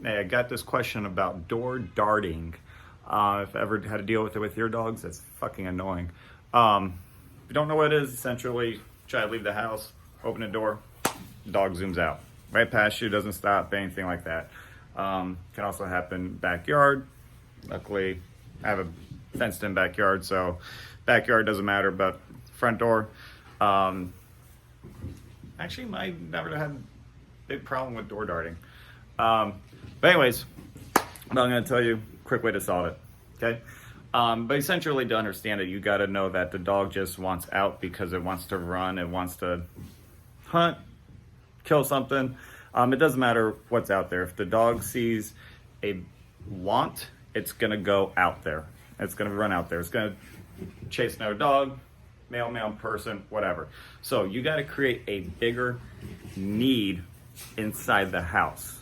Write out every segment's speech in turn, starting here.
Hey, I got this question about door darting. If I ever had to deal with it with your dogs, that's fucking annoying. If you don't know what it is, essentially, try to leave the house, open the door, dog zooms out. Right past you, doesn't stop, anything like that. Can also happen backyard. Luckily, I have a fenced in backyard, so backyard doesn't matter, but front door. Actually, I never had a big problem with door darting. But anyways, I'm going to tell you a quick way to solve it, okay? But essentially, to understand it, you got to know that the dog just wants out because it wants to run, it wants to hunt, kill something. It doesn't matter what's out there. If the dog sees a want, it's going to go out there. It's going to run out there. It's going to chase another dog, male person, whatever. So you got to create a bigger need inside the house.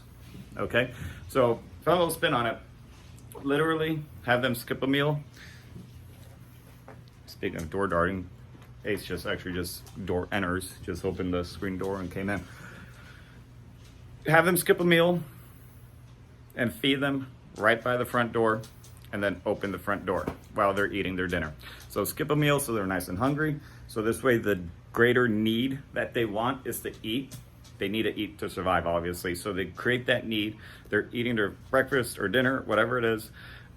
Okay, so if I will spin on it, literally have them skip a meal. Speaking of door darting, Ace just door enters, just opened the screen door and came in. Have them skip a meal and feed them right by the front door, and then open the front door while they're eating their dinner. So skip a meal so they're nice and hungry. So this way the greater need that they want is to eat. They need to eat to survive, obviously. So they create that need. They're eating their breakfast or dinner, whatever it is.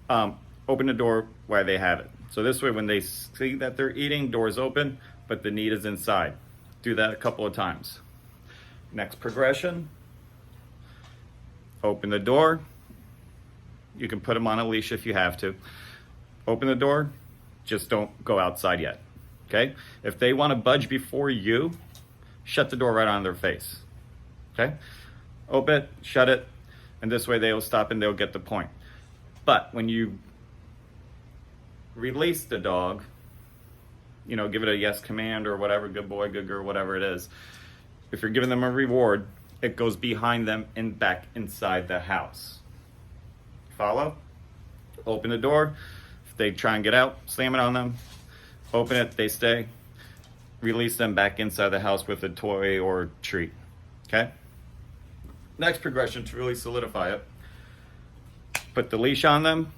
Open the door while they have it. So this way, when they see that they're eating, door's open, but the need is inside. Do that a couple of times. Next progression. Open the door. You can put them on a leash if you have to. Open the door. Just don't go outside yet. Okay? If they want to budge before you, shut the door right on their face. Okay? Open it, shut it, and this way they'll stop and they'll get the point. But when you release the dog, give it a yes command or whatever, good boy, good girl, whatever it is. If you're giving them a reward, it goes behind them and back inside the house. Follow? Open the door. If they try and get out, slam it on them. Open it, they stay. Release them back inside the house with a toy or treat. Okay? Next progression to really solidify it. Put the leash on them.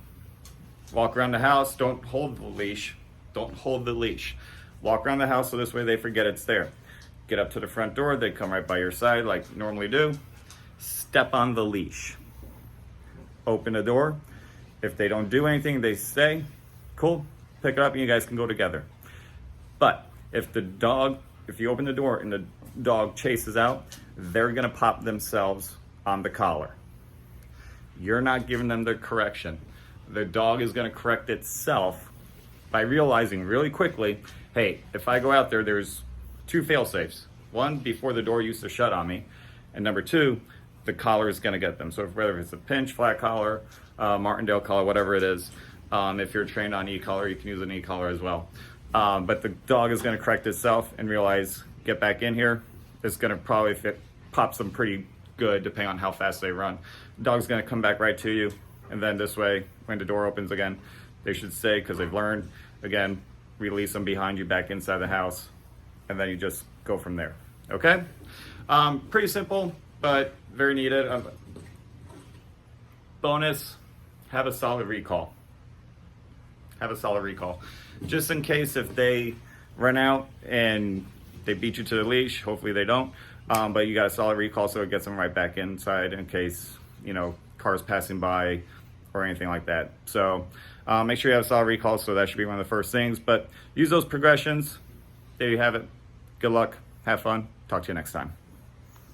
Walk around the house. Don't hold the leash. Don't hold the leash. Walk around the house so this way they forget it's there. Get up to the front door. They come right by your side like you normally do. Step on the leash. Open the door. If they don't do anything, they stay. Cool. Pick it up and you guys can go together. But if you open the door and the dog chases out, they're going to pop themselves on the collar. You're not giving them the correction. The dog is going to correct itself by realizing really quickly, hey, if I go out there, there's two fail-safes. One, before the door used to shut on me. And number two, the collar is going to get them. So whether it's a pinch, flat collar, Martindale collar, whatever it is, if you're trained on e-collar, you can use an e-collar as well. But the dog is going to correct itself and realize, get back in here. It's going to probably pop them pretty good depending on how fast they run. The dog's going to come back right to you. And then this way, when the door opens again, they should stay because they've learned. Again, release them behind you back inside the house. And then you just go from there. Okay? Pretty simple, but very needed. Bonus, have a solid recall. Have a solid recall. Just in case if they run out and they beat you to the leash, hopefully they don't, but you got a solid recall so it gets them right back inside in case, cars passing by or anything like that. So make sure you have a solid recall, so that should be one of the first things. But use those progressions. There you have it. Good luck. Have fun. Talk to you next time.